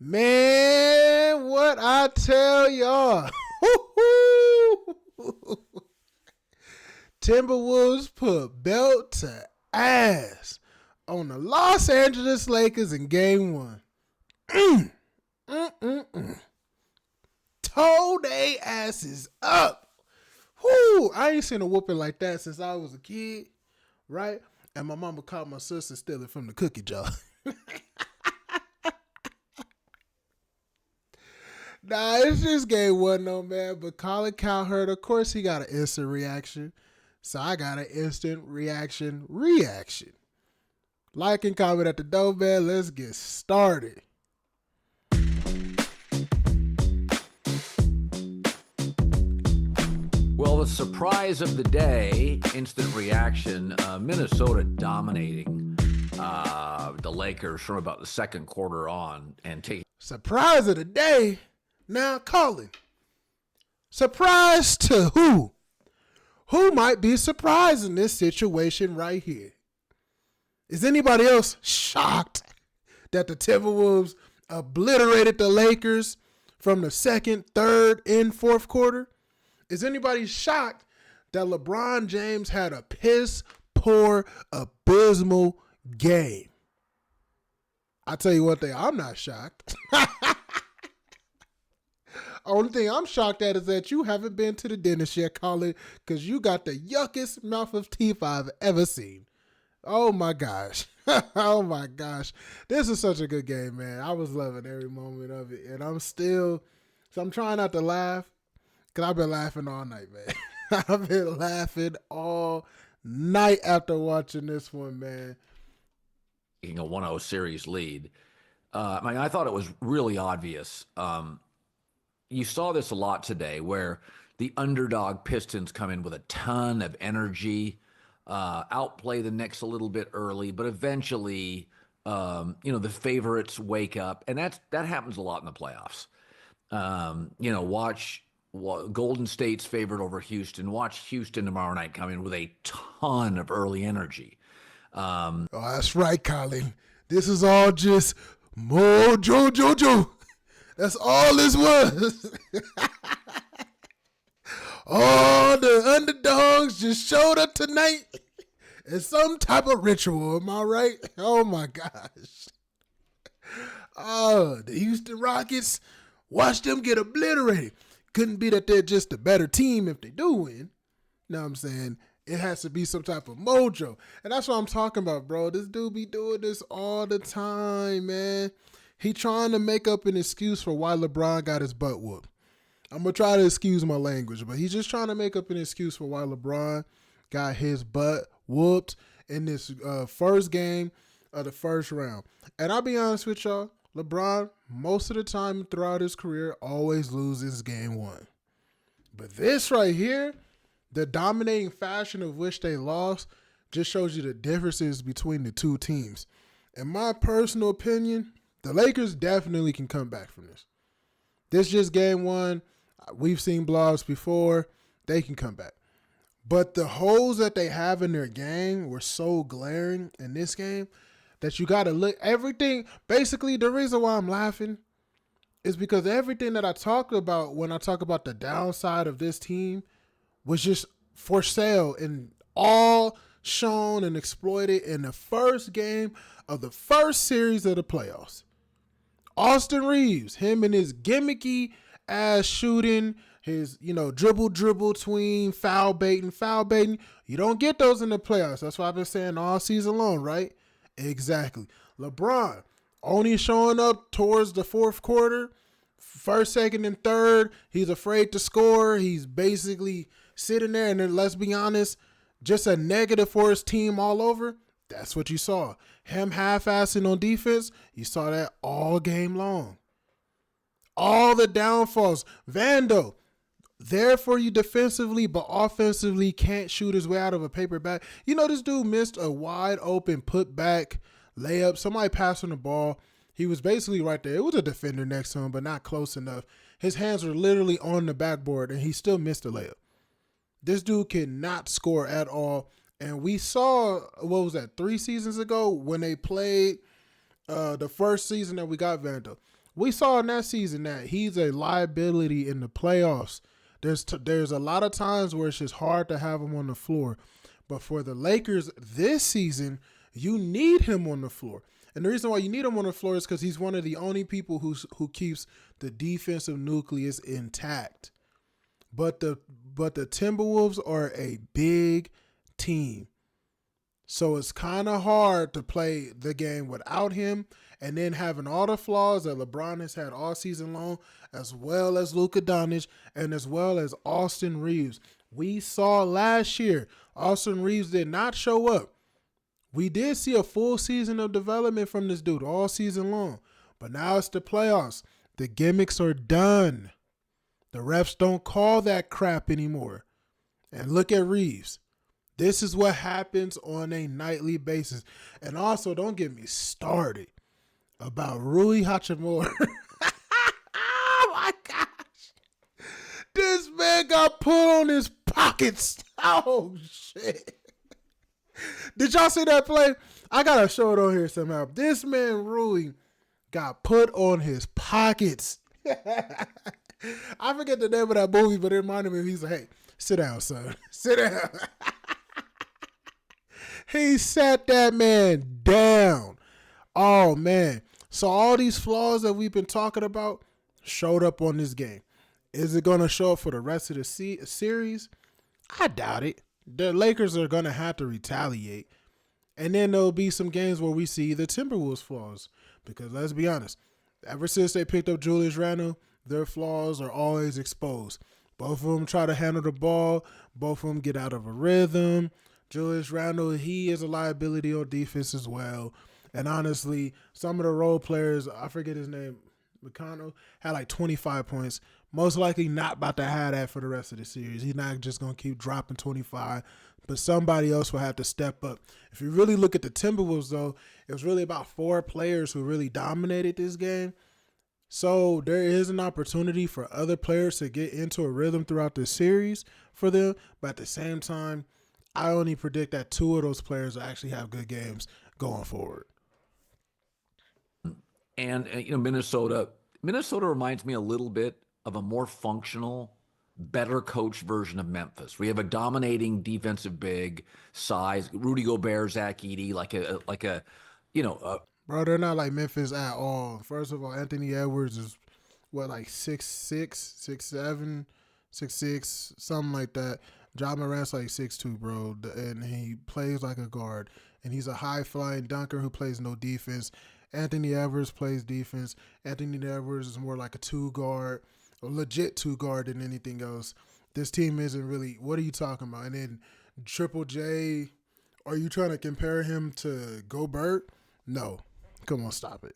Man, what I tell y'all. Timberwolves put belt to ass on the Los Angeles Lakers in game one. Toe they asses up. Whoo, I ain't seen a whooping like that since I was a kid, right? And my mama caught my sister stealing from the cookie jar. Nah, it's just game one though, man. But Colin Cowherd, of course, he got an instant reaction. So I got an instant reaction. Like and comment at the door, man. Let's get started. Well, the surprise of the day, instant reaction, Minnesota dominating the Lakers from about the second quarter on and taking. Surprise of the day. Now, Colin. Surprise to who? Who might be surprised in this situation right here? Is anybody else shocked that the Timberwolves obliterated the Lakers from the second, third, and fourth quarter? Is anybody shocked that LeBron James had a piss-poor, abysmal game? I tell you one thing, I'm not shocked. Only thing I'm shocked at is that you haven't been to the dentist yet, Colin, because you got the yuckiest mouth of teeth I've ever seen. Oh my gosh. Oh my gosh. This is such a good game, man. I was loving every moment of it. And I'm trying not to laugh, because I've been laughing all night, man. I've been laughing all night after watching this one, man. Taking a 1-0 series lead. I thought it was really obvious. You saw this a lot today where the underdog Pistons come in with a ton of energy, outplay the Knicks a little bit early, but eventually, the favorites wake up, and that happens a lot in the playoffs. Watch Golden State's favorite over Houston. Watch Houston tomorrow night come in with a ton of early energy. Oh, that's right, Colin. This is all just mojo. That's all this was. All the underdogs just showed up tonight. It's some type of ritual, am I right? Oh my gosh. Oh, the Houston Rockets, watch them get obliterated. Couldn't be that they're just a better team if they do win. Know what I'm saying? It has to be some type of mojo. And that's what I'm talking about, bro. This dude be doing this all the time, man. He trying to make up an excuse for why LeBron got his butt whooped. I'm going to try to excuse my language, but he's just trying to make up an excuse for why LeBron got his butt whooped in this first game of the first round. And I'll be honest with y'all, LeBron, most of the time throughout his career, always loses game one. But this right here, the dominating fashion of which they lost, just shows you the differences between the two teams. In my personal opinion, the Lakers definitely can come back from this. This just game one. We've seen blowouts before. They can come back. But the holes that they have in their game were so glaring in this game that you got to look. Everything, basically the reason why I'm laughing is because everything that I talked about when I talk about the downside of this team was just for sale and all shown and exploited in the first game of the first series of the playoffs. Austin Reeves, him and his gimmicky ass shooting, his, dribble tween, foul baiting. You don't get those in the playoffs. That's what I've been saying all season long, right? Exactly. LeBron only showing up towards the fourth quarter, first, second, and third. He's afraid to score. He's basically sitting there, and then let's be honest, just a negative for his team all over. That's what you saw. Him half-assing on defense, you saw that all game long. All the downfalls. Vando, there for you defensively, but offensively can't shoot his way out of a paper bag. This dude missed a wide open put-back layup. Somebody passed on the ball. He was basically right there. It was a defender next to him, but not close enough. His hands were literally on the backboard, and he still missed the layup. This dude cannot score at all. And we saw, 3 seasons ago when they played the first season that we got Vando. We saw in that season that he's a liability in the playoffs. There's a lot of times where it's just hard to have him on the floor. But for the Lakers this season, you need him on the floor. And the reason why you need him on the floor is because he's one of the only people who keeps the defensive nucleus intact. But the Timberwolves are a big team. So it's kind of hard to play the game without him and then having all the flaws that LeBron has had all season long, as well as Luka Doncic and as well as Austin Reeves. We saw last year, Austin Reeves did not show up. We did see a full season of development from this dude all season long. But now it's the playoffs. The gimmicks are done. The refs don't call that crap anymore. And look at Reeves. This is what happens on a nightly basis. And also, don't get me started about Rui Hachimura. Oh my gosh. This man got put on his pockets. Oh shit. Did y'all see that play? I gotta show it on here somehow. This man Rui got put on his pockets. I forget the name of that movie, but it reminded me. He's like, "Hey, sit down, son. Sit down." He sat that man down. Oh man! So all these flaws that we've been talking about showed up on this game. Is it gonna show up for the rest of the series? I doubt it. The Lakers are going to have to retaliate. And then there'll be some games where we see the Timberwolves' flaws. Because let's be honest, ever since they picked up Julius Randle, their flaws are always exposed. Both of them try to handle the ball. Both of them get out of a rhythm. Julius Randle, he is a liability on defense as well. And honestly, some of the role players, I forget his name, McConnell, had like 25 points. Most likely not about to have that for the rest of the series. He's not just going to keep dropping 25, but somebody else will have to step up. If you really look at the Timberwolves, though, it was really about 4 players who really dominated this game. So there is an opportunity for other players to get into a rhythm throughout the series for them. But at the same time, I only predict that 2 of those players will actually have good games going forward. And Minnesota reminds me a little bit of a more functional, better coached version of Memphis. We have a dominating defensive big size, Rudy Gobert, Zach Edey, Bro, they're not like Memphis at all. First of all, Anthony Edwards is like 6'6", 6'7", 6'6", something like that. Ja Morant's like 6'2", bro, and he plays like a guard. And he's a high-flying dunker who plays no defense. Anthony Edwards plays defense. Anthony Edwards is more like a 2-guard, a legit 2-guard than anything else. This team isn't really, what are you talking about? And then Triple J, are you trying to compare him to Gobert? No. Come on, stop it.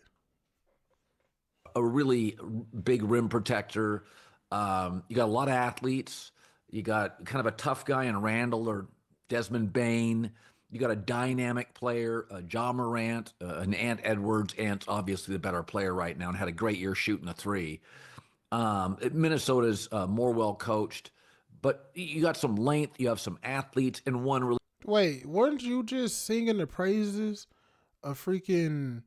A really big rim protector. You got a lot of athletes. You got kind of a tough guy in Randall or Desmond Bain. You got a dynamic player, Ja Morant, and Ant Edwards. Ant's obviously the better player right now and had a great year shooting a 3. Minnesota's more well coached, but you got some length. You have some athletes and one really. Wait, weren't you just singing the praises of freaking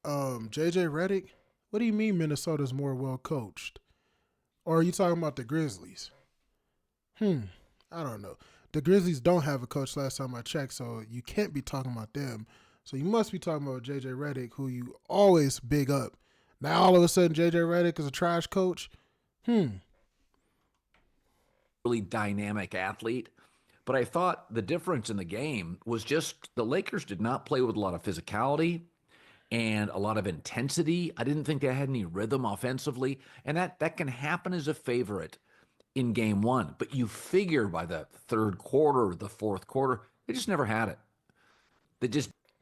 JJ Redick? What do you mean Minnesota's more well coached? Or are you talking about the Grizzlies? I don't know. The Grizzlies don't have a coach last time I checked, so you can't be talking about them. So you must be talking about JJ Redick, who you always big up. Now all of a sudden JJ Redick is a trash coach? Really dynamic athlete. But I thought the difference in the game was just the Lakers did not play with a lot of physicality and a lot of intensity. I didn't think they had any rhythm offensively, and that can happen as a favorite in game 1. But you figure by the third quarter, the fourth quarter, they just never had it.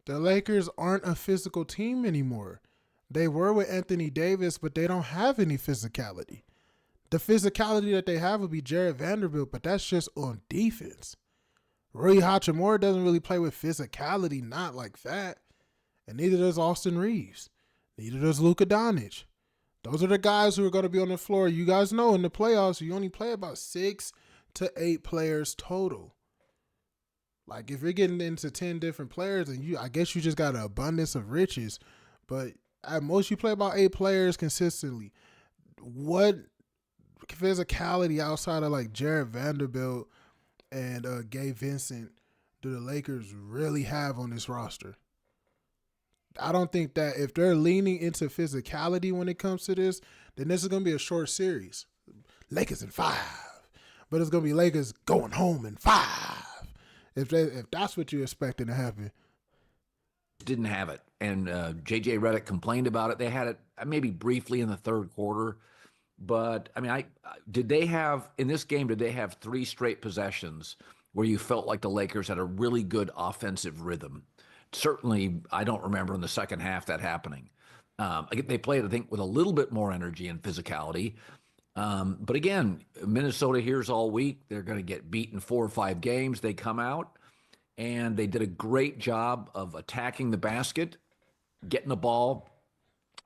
The Lakers aren't a physical team anymore. They were with Anthony Davis, but they don't have any physicality. The physicality that they have would be Jared Vanderbilt, but that's just on defense. Rui Hachimura doesn't really play with physicality, not like that. And neither does Austin Reeves. Neither does Luka Doncic. Those are the guys who are going to be on the floor. You guys know in the playoffs, you only play about 6 to 8 players total. Like if you're getting into 10 different players, and I guess you just got an abundance of riches. But at most you play about 8 players consistently. What physicality outside of like Jared Vanderbilt and Gabe Vincent do the Lakers really have on this roster? I don't think that if they're leaning into physicality when it comes to this, then this is going to be a short series. Lakers in 5, but it's going to be Lakers going home in 5. If that's what you're expecting to happen. Didn't have it. And J.J. Redick complained about it. They had it maybe briefly in the third quarter. But, I mean, did they have, in this game, did they have 3 straight possessions where you felt like the Lakers had a really good offensive rhythm? Certainly, I don't remember in the second half that happening. They played, I think, with a little bit more energy and physicality. But again, Minnesota here's all week. They're going to get beaten 4 or 5 games. They come out, and they did a great job of attacking the basket, getting the ball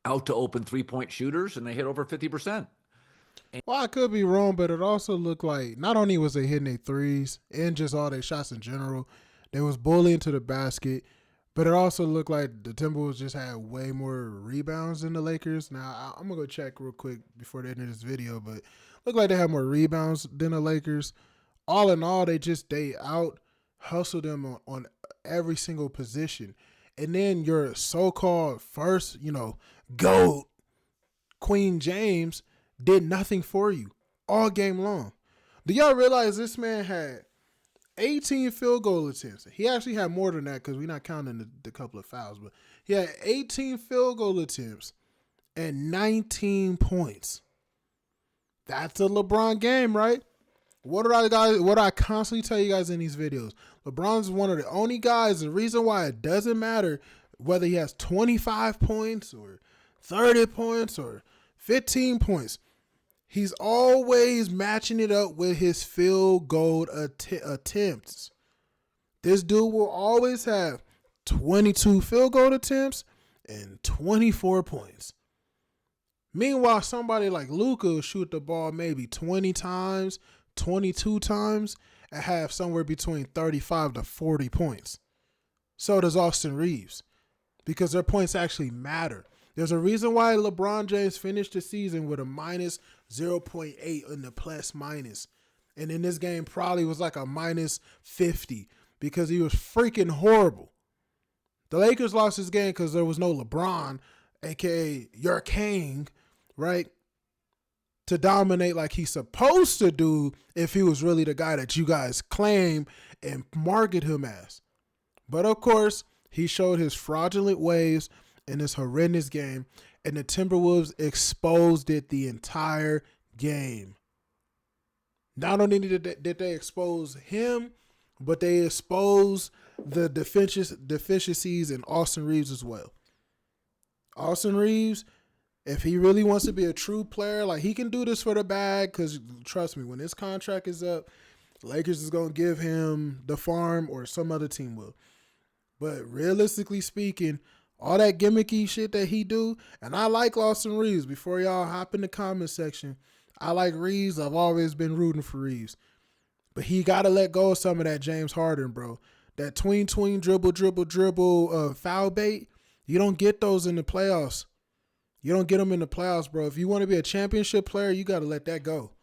out to open three-point shooters, and they hit over 50%. Well, I could be wrong, but it also looked like not only was they hitting their threes and just all their shots in general, they was bullying to the basket, but it also looked like the Timberwolves just had way more rebounds than the Lakers. Now, I'm going to go check real quick before the end of this video, but it looked like they had more rebounds than the Lakers. All in all, they out hustled them on every single position. And then your so-called first, GOAT, Queen James, did nothing for you all game long. Do y'all realize this man had 18 field goal attempts? He actually had more than that because we're not counting the couple of fouls, but he had 18 field goal attempts and 19 points. That's a LeBron game, right? What do I constantly tell you guys in these videos? LeBron's one of the only guys, the reason why it doesn't matter whether he has 25 points or 30 points or 15 points. He's always matching it up with his field goal attempts. This dude will always have 22 field goal attempts and 24 points. Meanwhile, somebody like Luka will shoot the ball maybe 20 times, 22 times, and have somewhere between 35 to 40 points. So does Austin Reeves, because their points actually matter. There's a reason why LeBron James finished the season with a minus 0.8 in the plus minus. And in this game probably was like a minus 50 because he was freaking horrible. The Lakers lost this game because there was no LeBron, a.k.a. your king, right, to dominate like he's supposed to do if he was really the guy that you guys claim and market him as. But of course, he showed his fraudulent ways in this horrendous game, and the Timberwolves exposed it the entire game. Not only did they expose him, but they exposed the deficiencies in Austin Reeves as well. Austin Reeves, if he really wants to be a true player, like he can do this for the bag, because trust me, when his contract is up, Lakers is going to give him the farm or some other team will. But realistically speaking, all that gimmicky shit that he do, and I like Austin Reeves. Before y'all hop in the comment section, I like Reeves. I've always been rooting for Reeves. But he got to let go of some of that James Harden, bro. That tween, dribble, foul bait, you don't get those in the playoffs. You don't get them in the playoffs, bro. If you want to be a championship player, you got to let that go.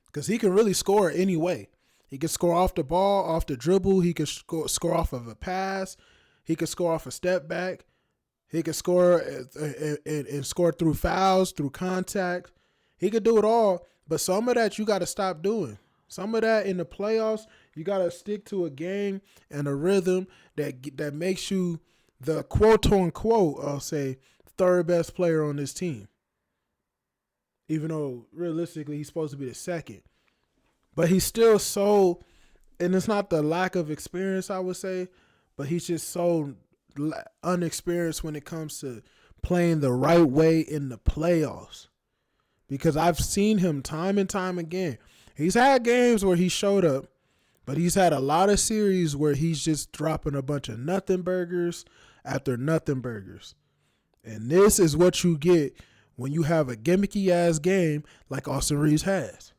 Because he can really score any way. He can score off the ball, off the dribble. He can score off of a pass. He can score off a step back. He can score and score through fouls, through contact. He could do it all, but some of that you got to stop doing. Some of that in the playoffs, you got to stick to a game and a rhythm that makes you the quote-unquote, I'll say, third best player on this team. Even though, realistically, he's supposed to be the second. But he's still so, and it's not the lack of experience, I would say, but he's just so unexperienced when it comes to playing the right way in the playoffs. Because I've seen him time and time again. He's had games where he showed up, but he's had a lot of series where he's just dropping a bunch of nothing burgers after nothing burgers. And this is what you get when you have a gimmicky ass game like Austin Reeves has.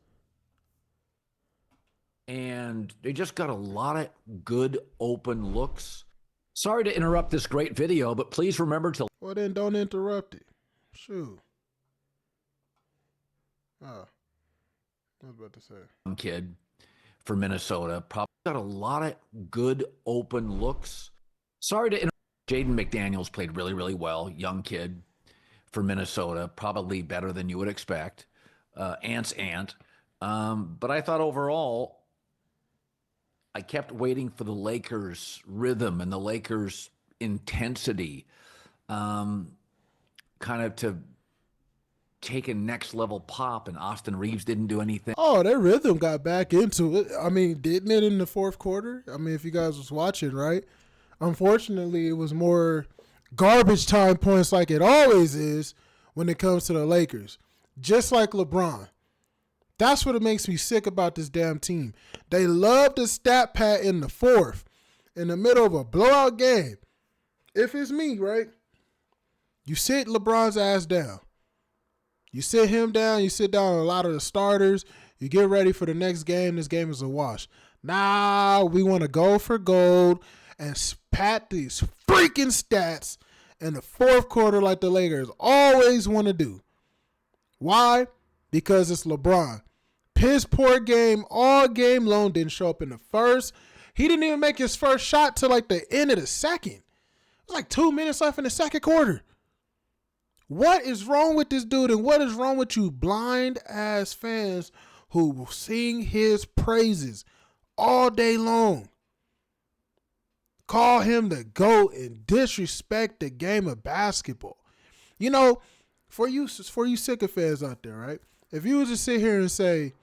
And they just got a lot of good open looks. Sorry to interrupt this great video, but please remember to Well, then don't interrupt it. Shoot. Oh, I was about to say. kid for Minnesota. Probably got a lot of good open looks. Sorry to interrupt. Jaden McDaniels played really, really well. Young kid for Minnesota, probably better than you would expect. Ant's aunt. But I thought overall, I kept waiting for the Lakers' rhythm and the Lakers' intensity, kind of to take a next level pop, and Austin Reeves didn't do anything. Oh, their rhythm got back into it. I mean, didn't it in the fourth quarter? I mean, if you guys was watching, right? Unfortunately, it was more garbage time points like it always is when it comes to the Lakers. Just like LeBron. That's what it makes me sick about this damn team. They love to stat pad in the fourth, in the middle of a blowout game. If it's me, right? You sit LeBron's ass down. You sit him down. You sit down a lot of the starters. You get ready for the next game. This game is a wash. Now we want to go for gold and pat these freaking stats in the fourth quarter like the Lakers always want to do. Why? Because it's LeBron. Piss poor game all game long. Didn't show up in the first. He didn't even make his first shot till like the end of the second. It was like 2 minutes left in the second quarter. What is wrong with this dude, and what is wrong with you blind ass fans who sing his praises all day long? Call him the GOAT and disrespect the game of basketball. You know, for you sycophants out there, right? If you were to sit here and say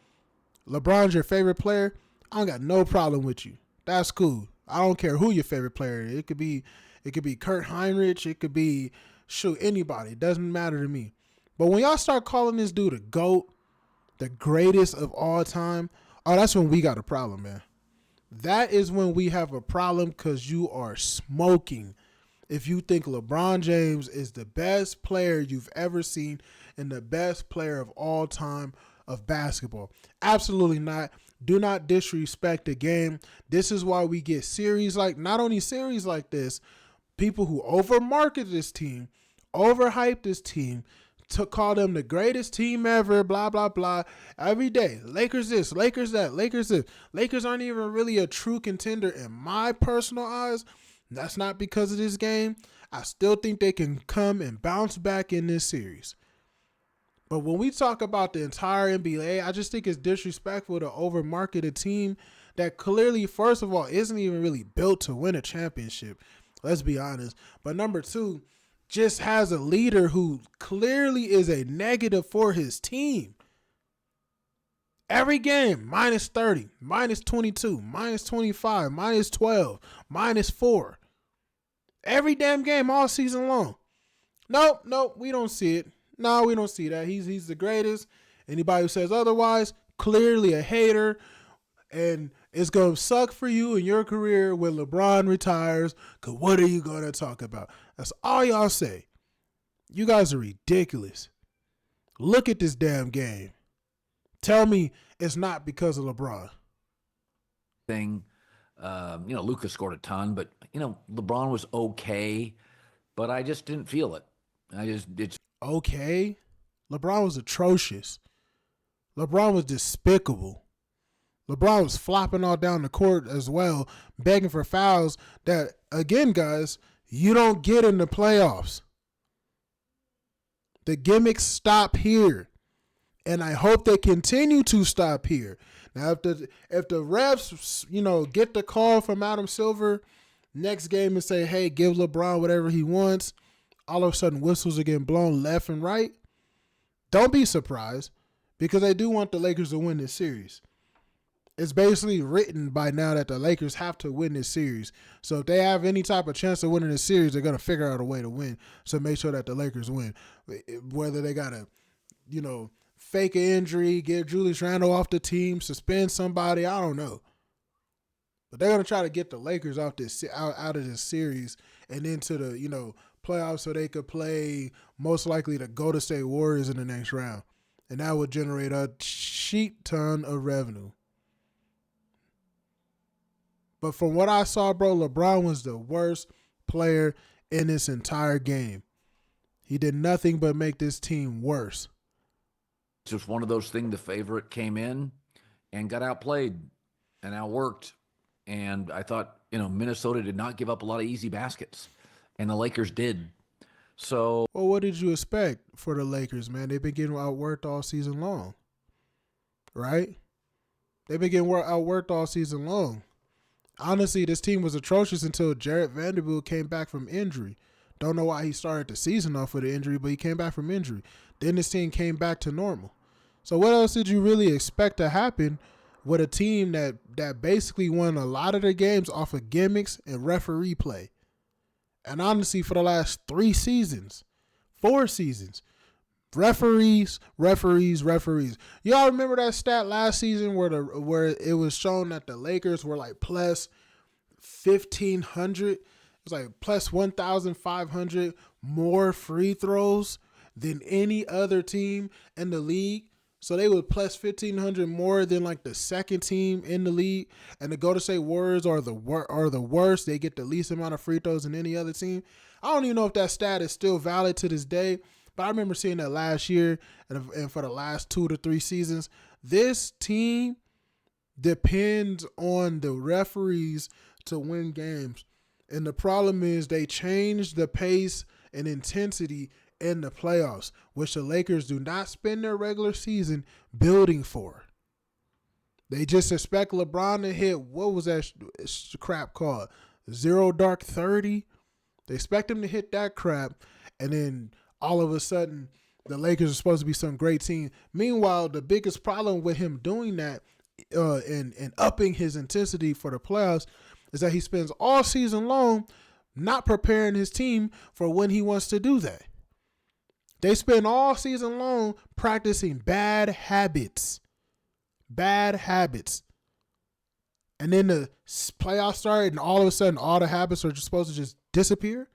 LeBron's your favorite player, I don't got no problem with you. That's cool. I don't care who your favorite player is. It could be Kurt Heinrich. It could be anybody. It doesn't matter to me. But when y'all start calling this dude a GOAT, the greatest of all time, oh, that's when we got a problem, man. That is when we have a problem, because you are smoking if you think LeBron James is the best player you've ever seen and the best player of all time of basketball. Absolutely not. Do not disrespect the game. This is why we get not only series like this, people who overmarket this team, overhype this team, to call them the greatest team ever, blah, blah, blah, every day. Lakers this, Lakers that, Lakers this. Lakers aren't even really a true contender in my personal eyes. That's not because of this game. I still think they can come and bounce back in this series. But when we talk about the entire NBA, I just think it's disrespectful to overmarket a team that clearly, first of all, isn't even really built to win a championship. Let's be honest. But number two, just has a leader who clearly is a negative for his team. Every game, minus 30, minus 22, minus 25, minus 12, minus 4. Every damn game all season long. Nope, we don't see it. No, we don't see that. He's the greatest. Anybody who says otherwise, clearly a hater. And it's going to suck for you in your career when LeBron retires, because what are you going to talk about? That's all y'all say. You guys are ridiculous. Look at this damn game. Tell me it's not because of LeBron. Lucas scored a ton, but, LeBron was okay, but I just didn't feel it. It's okay. LeBron was atrocious. LeBron was despicable. LeBron was flopping all down the court as well, begging for fouls that, again, guys, you don't get in the playoffs. The gimmicks stop here, and I hope they continue to stop here. Now, if the refs, get the call from Adam Silver next game and say, hey, give LeBron whatever he wants, all of a sudden whistles are getting blown left and right, don't be surprised, because they do want the Lakers to win this series. It's basically written by now that the Lakers have to win this series. So if they have any type of chance of winning this series, they're going to figure out a way to win. So make sure that the Lakers win. Whether they got to, fake an injury, get Julius Randle off the team, suspend somebody, I don't know. But they're going to try to get the Lakers out of this series and into the, playoffs, so they could play most likely the Golden State Warriors in the next round. And that would generate a sheet ton of revenue. But from what I saw, bro, LeBron was the worst player in this entire game. He did nothing but make this team worse. It's just one of those things. The favorite came in and got outplayed and outworked. And I thought, Minnesota did not give up a lot of easy baskets, and the Lakers did. So, well, what did you expect for the Lakers, man? They've been getting outworked all season long, right? They've been getting outworked all season long. Honestly, this team was atrocious until Jarrett Vanderbilt came back from injury. Don't know why he started the season off with an injury, but he came back from injury. Then this team came back to normal. So what else did you really expect to happen with a team that basically won a lot of their games off of gimmicks and referee play? And honestly, for the last 4 seasons, referees. Y'all remember that stat last season where it was shown that the Lakers were like plus 1,500? It was like plus 1,500 more free throws than any other team in the league. So they were plus 1,500 more than like the second team in the league. And the Golden State Warriors are the worst. They get the least amount of free throws than any other team. I don't even know if that stat is still valid to this day. But I remember seeing that last year and for the last 2 to 3 seasons. This team depends on the referees to win games. And the problem is they changed the pace and intensity in the playoffs, which the Lakers do not spend their regular season building for. They just expect LeBron to hit, what was that crap called? 0 dark 30? They expect him to hit that crap, and then all of a sudden the Lakers are supposed to be some great team. Meanwhile, the biggest problem with him doing that and upping his intensity for the playoffs is that he spends all season long not preparing his team for when he wants to do that. They spend all season long practicing bad habits. And then the playoffs started, and all of a sudden, all the habits are just supposed to just disappear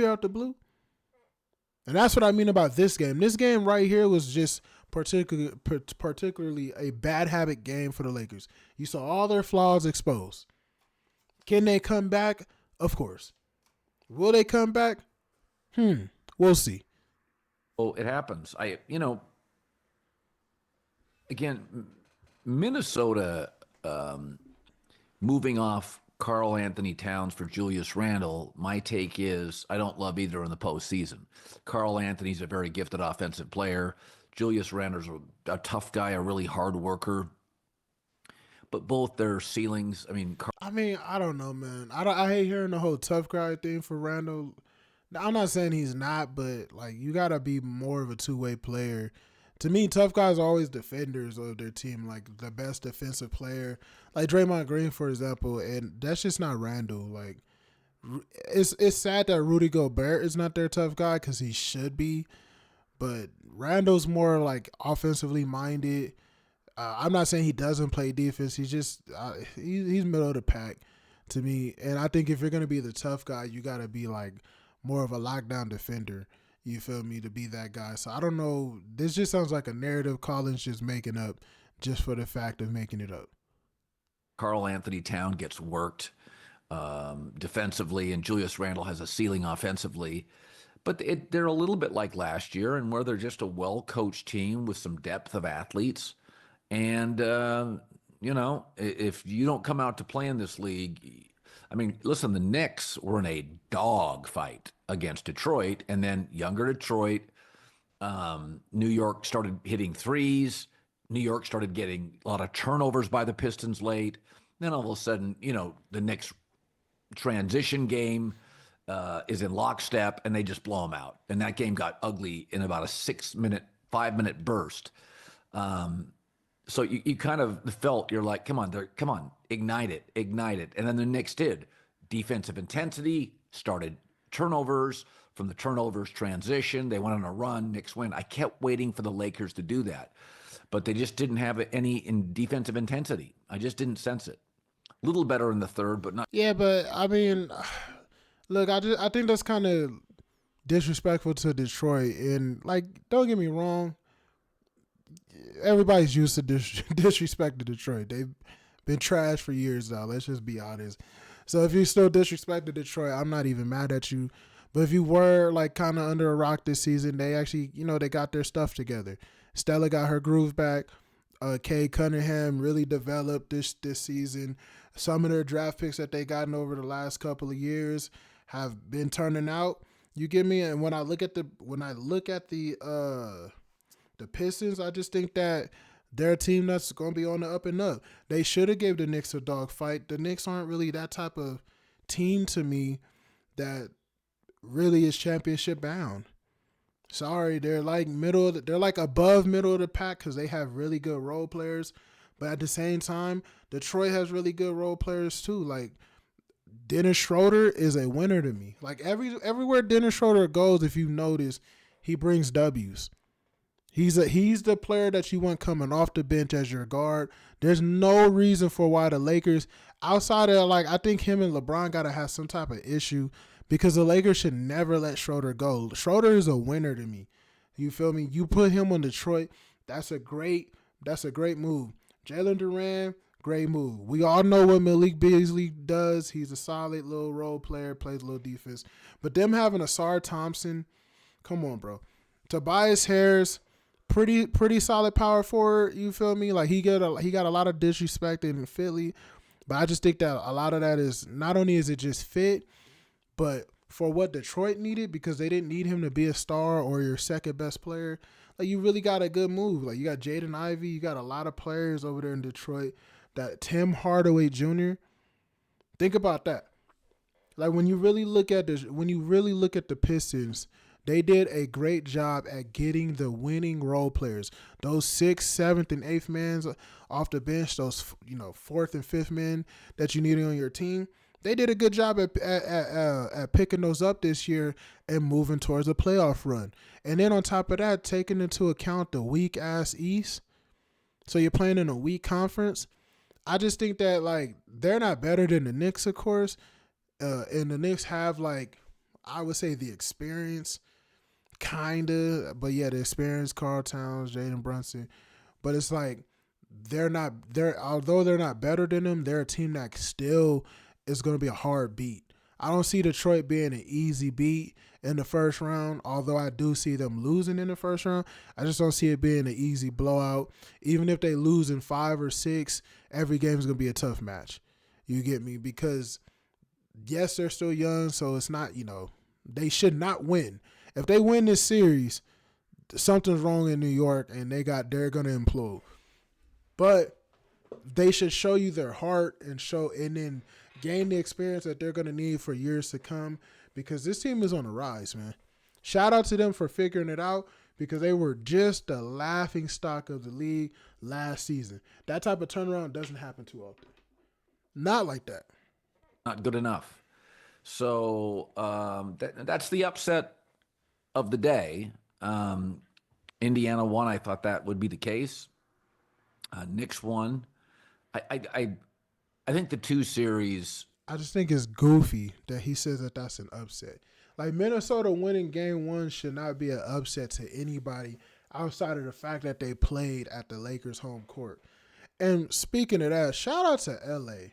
out the blue. And that's what I mean about this game. This game right here was just particularly a bad habit game for the Lakers. You saw all their flaws exposed. Can they come back? Of course. Will they come back? We'll see. Oh, it happens. Again, Minnesota moving off Karl Anthony Towns for Julius Randle, my take is I don't love either in the postseason. Karl Anthony's a very gifted offensive player. Julius Randle's a tough guy, a really hard worker. But both their ceilings, I don't know, man. I hate hearing the whole tough guy thing for Randle. I'm not saying he's not, but like you gotta be more of a two-way player. To me, tough guys are always defenders of their team, like the best defensive player, like Draymond Green, for example, and that's just not Randle. Like, it's sad that Rudy Gobert is not their tough guy because he should be, but Randle's more like offensively minded. I'm not saying he doesn't play defense. He's just he's middle of the pack to me, and I think if you're gonna be the tough guy, you gotta be like more of a lockdown defender. You feel me, to be that guy. So I don't know. This just sounds like a narrative Collins just making up just for the fact of making it up. Karl Anthony Towns gets worked defensively, and Julius Randle has a ceiling offensively. But they're a little bit like last year, and where they're just a well-coached team with some depth of athletes. And, if you don't come out to play in this league, listen, the Knicks were in a dog fight against Detroit, and then younger Detroit, New York started hitting threes. New York started getting a lot of turnovers by the Pistons late. Then all of a sudden, the Knicks transition game is in lockstep, and they just blow them out. And that game got ugly in about a 5-minute burst. So you kind of felt, you're like, come on, ignite it. And then the Knicks did. Defensive intensity, started turnovers, from the turnovers transition. They went on a run, Knicks win. I kept waiting for the Lakers to do that, but they just didn't have any in defensive intensity. I just didn't sense it. A little better in the third, but not. Yeah, but look, I think that's kind of disrespectful to Detroit. And like, don't get me wrong, everybody's used to disrespect to Detroit. They've been trash for years now. Let's just be honest. So if you still disrespected Detroit, I'm not even mad at you. But if you were like kind of under a rock this season, they actually, they got their stuff together. Stella got her groove back. Kay Cunningham really developed this season. Some of their draft picks that they gotten over the last couple of years have been turning out. You get me? And when I look at the Pistons, I just think that they're a team that's going to be on the up and up. They should have gave the Knicks a dog fight. The Knicks aren't really that type of team to me that really is championship bound. Sorry, they're like they're like above middle of the pack because they have really good role players. But at the same time, Detroit has really good role players too. Like Dennis Schroeder is a winner to me. Like everywhere Dennis Schroeder goes, if you notice, he brings W's. He's the player that you want coming off the bench as your guard. There's no reason for why the Lakers, outside of I think him and LeBron gotta have some type of issue because the Lakers should never let Schroeder go. Schroeder is a winner to me. You feel me? You put him on Detroit, that's a great move. Jalen Duran, great move. We all know what Malik Beasley does. He's a solid little role player, plays a little defense. But them having Asar Thompson, come on, bro. Tobias Harris, pretty solid power forward. You feel me? Like he got a lot of disrespect in Philly, but I just think that a lot of that is not only is it just fit, but for what Detroit needed because they didn't need him to be a star or your second best player. Like you really got a good move. Like you got Jaden Ivey, you got a lot of players over there in Detroit. That Tim Hardaway Jr. Think about that. Like when you really look at the Pistons, they did a great job at getting the winning role players. Those 6th, 7th, and 8th men off the bench, those 4th and 5th men that you needed on your team. They did a good job at picking those up this year and moving towards a playoff run. And then on top of that, taking into account the weak ass East, so you're playing in a weak conference. I just think that they're not better than the Knicks, of course, and the Knicks have I would say the experience. Kinda, but yeah, the experience, Karl Towns, Jalen Brunson. But it's although they're not better than them, they're a team that still is going to be a hard beat. I don't see Detroit being an easy beat in the first round, although I do see them losing in the first round. I just don't see it being an easy blowout. Even if they lose in 5 or 6, every game is going to be a tough match. You get me? Because yes, they're still young, so it's not, they should not win. If they win this series, something's wrong in New York and they're going to implode. But they should show you their heart and then gain the experience that they're going to need for years to come because this team is on the rise, man. Shout out to them for figuring it out because they were just the laughing stock of the league last season. That type of turnaround doesn't happen too often. Not like that. Not good enough. So that's the upset of the day. Indiana won. I thought that would be the case. Knicks won. I think the 2 series. I just think it's goofy that he says that that's an upset. Like Minnesota winning game 1 should not be an upset to anybody outside of the fact that they played at the Lakers' home court. And speaking of that, shout out to LA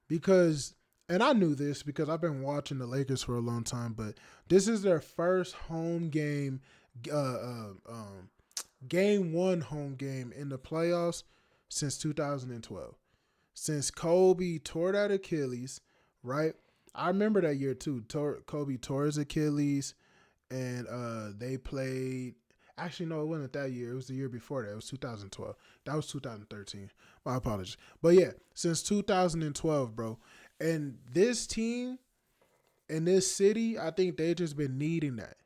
because. And I knew this because I've been watching the Lakers for a long time, but this is their first home game, game 1 home game in the playoffs since 2012. Since Kobe tore that Achilles, right? I remember that year too. Kobe tore his Achilles, and they played. Actually, no, it wasn't that year. It was the year before that. It was 2012. That was 2013. My apologies. But yeah, since 2012, bro. And this team in this city, I think they've just been needing that.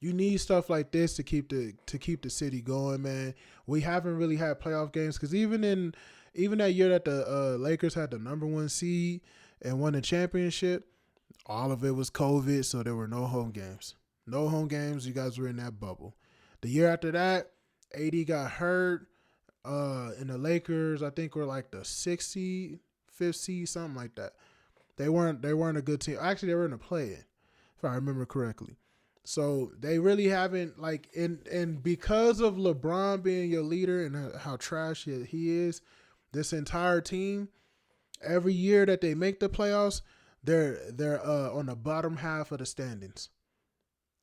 You need stuff like this to keep the city going, man. We haven't really had playoff games because even that year that the Lakers had the number 1 seed and won the championship, all of it was COVID, so there were no home games. No home games. You guys were in that bubble. The year after that, AD got hurt, and the Lakers, I think, were like the 6th seed. 5th seed, something like that. They weren't a good team. Actually, they were in a play-in, if I remember correctly. So they really haven't and because of LeBron being your leader and how trash he is, this entire team, Every year that they make the playoffs, they're on the bottom half of the standings.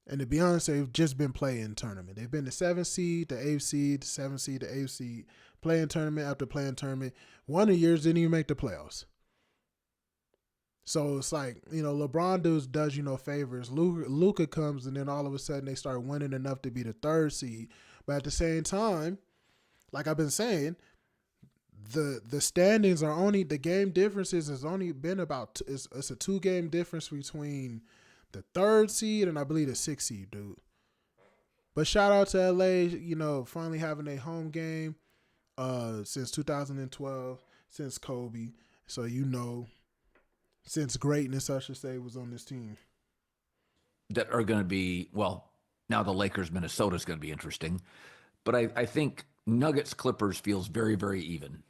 And to be honest, they've just been playing tournament. They've been the 7th seed, the 8th seed, the 7th seed, the 8th seed, playing tournament after playing tournament. One of the years didn't even make the playoffs. So it's like, LeBron does favors. Luka comes, and then all of a sudden they start winning enough to be the 3rd seed. But at the same time, like I've been saying, the standings are only, the game differences has only been about, it's a 2-game difference between the 3rd seed and I believe the 6th seed, dude. But shout out to LA, finally having a home game since 2012, since Kobe. So since greatness, I should say, was on this team. That are going to be, well, now the Lakers, Minnesota is going to be interesting. But I think Nuggets, Clippers feels very, very even.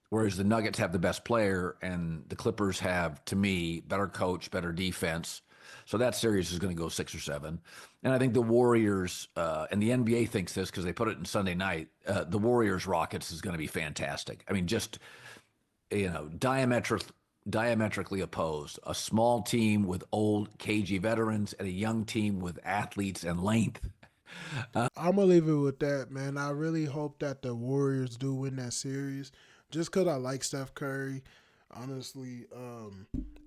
Whereas the Nuggets have the best player and the Clippers have, to me, better coach, better defense. So that series is going to go 6 or 7. And I think the Warriors, and the NBA thinks this because they put it in Sunday night, the Warriors Rockets is going to be fantastic. I mean, just, diametrically opposed. A small team with old, cagey veterans and a young team with athletes and length. I'm going to leave it with that, man. I really hope that the Warriors do win that series just because I like Steph Curry, honestly.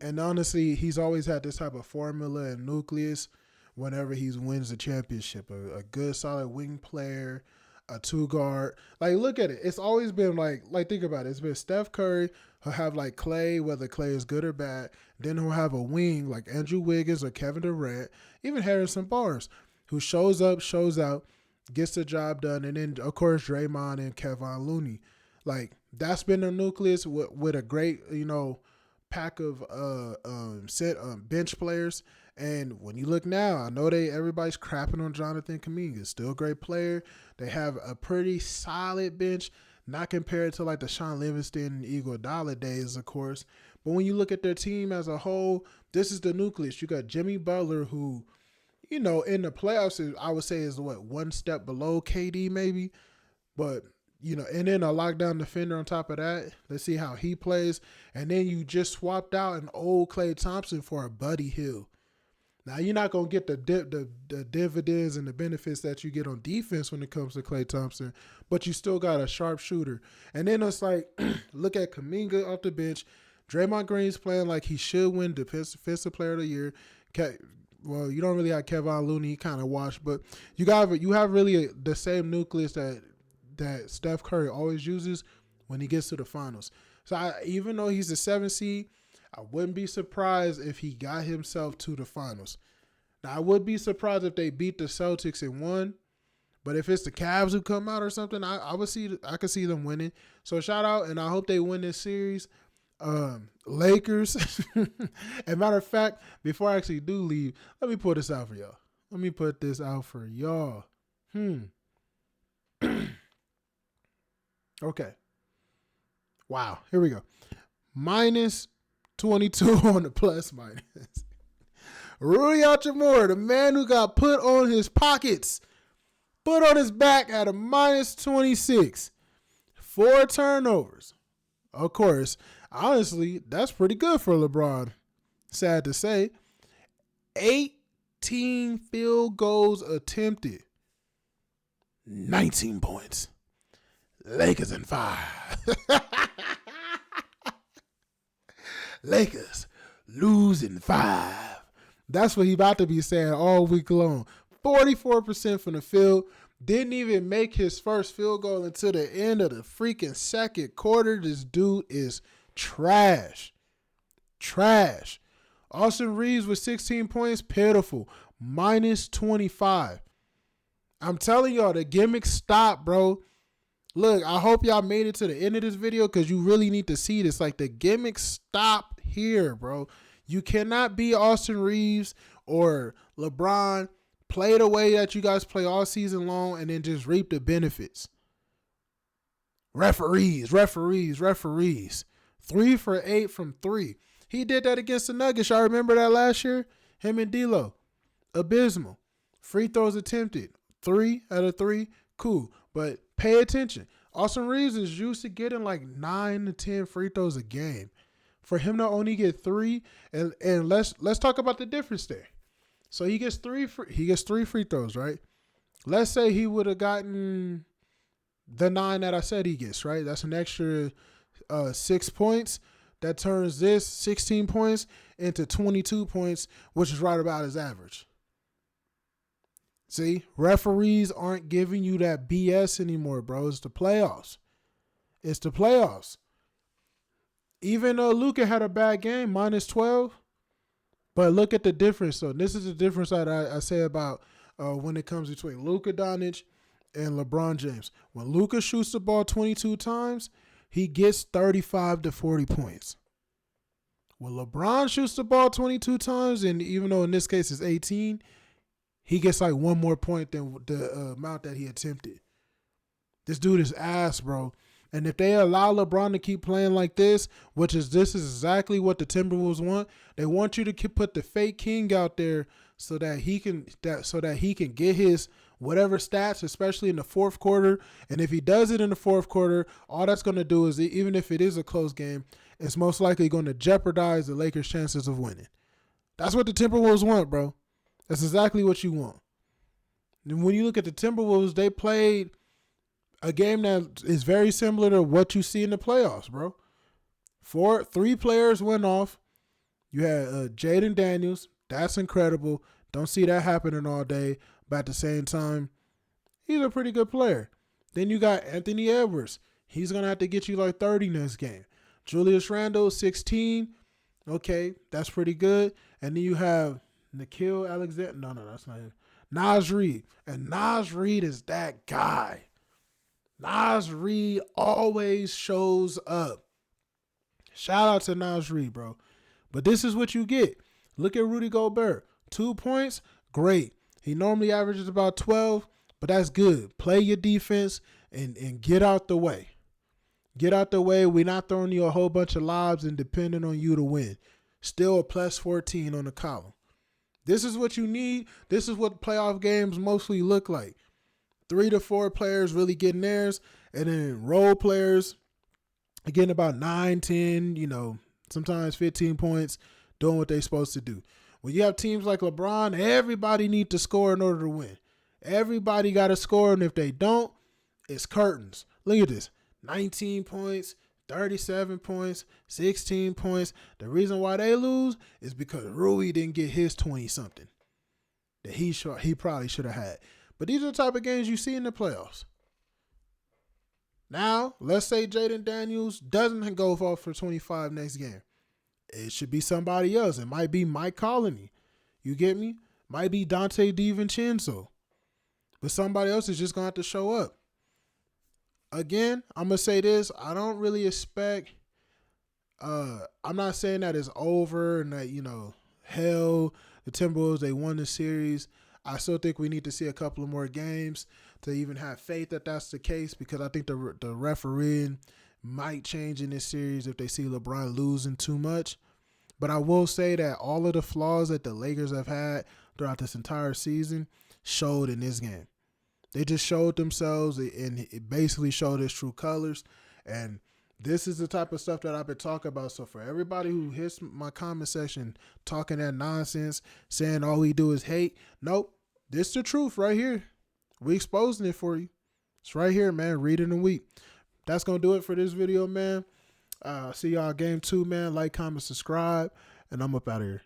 And honestly, he's always had this type of formula and nucleus whenever he wins the championship. A good, solid wing player, a 2-guard. Like, look at it. It's always been like think about it. It's been Steph Curry. He'll have like Clay, whether Clay is good or bad. Then he'll have a wing like Andrew Wiggins or Kevin Durant, even Harrison Barnes, who shows up, shows out, gets the job done. And then, of course, Draymond and Kevon Looney. Like, that's been the nucleus with a great, pack of bench players. And when you look now, I know everybody's crapping on Jonathan Kuminga. Still a great player. They have a pretty solid bench, not compared to like the Sean Livingston and Iguodala days, of course. But when you look at their team as a whole, this is the nucleus. You got Jimmy Butler, who, in the playoffs, I would say is one step below KD maybe. But, and then a lockdown defender on top of that. Let's see how he plays. And then you just swapped out an old Klay Thompson for a Buddy Hield. Now, you're not going to get the dividends and the benefits that you get on defense when it comes to Klay Thompson, but you still got a sharp shooter. And then it's like, look at Kuminga off the bench. Draymond Green's playing like he should win Defensive Player of the Year. Well, you don't really have Kevon Looney, he kind of washed, but you have really the same nucleus that Steph Curry always uses when he gets to the finals. So even though he's the 7th seed, I wouldn't be surprised if he got himself to the finals. Now, I would be surprised if they beat the Celtics and won, but if it's the Cavs who come out or something, I could see them winning. So shout out, and I hope they win this series. Lakers. As matter of fact, before I actually do leave, let me put this out for y'all. Okay. Wow. Here we go. Minus 22 on the plus minus. Rui Hachimura, the man who got put on his pockets, put on his back at a minus 26. 4 turnovers. Of course, honestly, that's pretty good for LeBron. Sad to say. 18 field goals attempted. 19 points. Lakers in 5. Lakers losing 5. That's what he about to be saying all week long. 44% from the field. Didn't even make his first field goal until the end of the freaking second quarter. This dude is trash. Trash. Austin Reeves with 16 points. Pitiful. Minus 25. I'm telling y'all, the gimmicks stop, bro. Look, I hope y'all made it to the end of this video because you really need to see this. Like, the gimmicks stop here, bro. You cannot be Austin Reeves or LeBron, play the way that you guys play all season long, and then just reap the benefits. Referees. 3 for 8 from 3. He did that against the Nuggets. Y'all remember that last year? Him and D'Lo. Abysmal. Free throws attempted. 3 out of 3. Cool. But pay attention. Austin Reeves is used to getting like 9 to 10 free throws a game. For him to only get 3, and let's talk about the difference there. So he gets 3 free throws, right? Let's say he would have gotten the 9 that I said he gets, right? That's an extra 6 points. That turns this 16 points into 22 points, which is right about his average. See, referees aren't giving you that BS anymore, bro. It's the playoffs. It's the playoffs. Even though Luka had a bad game, minus 12, but look at the difference. So this is the difference that I say about when it comes between Luka Doncic and LeBron James. When Luka shoots the ball 22 times, he gets 35 to 40 points. When LeBron shoots the ball 22 times, and even though in this case it's 18, he gets like 1 more point than the amount that he attempted. This dude is ass, bro. And if they allow LeBron to keep playing like this is exactly what the Timberwolves want. They want you to put the fake king out there so that he can get his whatever stats, especially in the fourth quarter. And if he does it in the fourth quarter, all that's going to do is, even if it is a close game, it's most likely going to jeopardize the Lakers' chances of winning. That's what the Timberwolves want, bro. That's exactly what you want. And when you look at the Timberwolves, they played a game that is very similar to what you see in the playoffs, bro. 3 players went off. You had Jaden Daniels. That's incredible. Don't see that happening all day. But at the same time, he's a pretty good player. Then you got Anthony Edwards. He's going to have to get you like 30 next game. Julius Randle, 16. Okay, that's pretty good. And then you have Nikhil Alexander. No, that's not him. Naz Reid. And Naz Reid is that guy. Naz Reid always shows up. Shout out to Naz Reid, bro. But this is what you get. Look at Rudy Gobert. 2 points, great. He normally averages about 12, but that's good. Play your defense and get out the way. Get out the way. We're not throwing you a whole bunch of lobs and depending on you to win. Still a plus 14 on the column. This is what you need. This is what playoff games mostly look like. 3 to 4 players really getting theirs, and then role players getting about 9, 10, sometimes 15 points, doing what they're supposed to do. When you have teams like LeBron, everybody needs to score in order to win. Everybody got to score, and if they don't, it's curtains. Look at this. 19 points, 37 points, 16 points. The reason why they lose is because Rui didn't get his 20-something that he probably should have had. But these are the type of games you see in the playoffs. Now, let's say Jaden Daniels doesn't go off for 25 next game. It should be somebody else. It might be Mike Conley. You get me? Might be Dante DiVincenzo. But somebody else is just going to have to show up. Again, I'm going to say this. I don't really expect, I'm not saying that it's over and that, hell, the Timberwolves, they won the series. I still think we need to see a couple of more games to even have faith that that's the case, because I think the refereeing might change in this series if they see LeBron losing too much. But I will say that all of the flaws that the Lakers have had throughout this entire season showed in this game. They just showed themselves, and it basically showed its true colors. And this is the type of stuff that I've been talking about. So for everybody who hits my comment section talking that nonsense, saying all we do is hate, nope, this is the truth right here. We exposing it for you. It's right here, man. Read it in a week. That's going to do it for this video, man. See y'all game 2, man. Like, comment, subscribe, and I'm up out of here.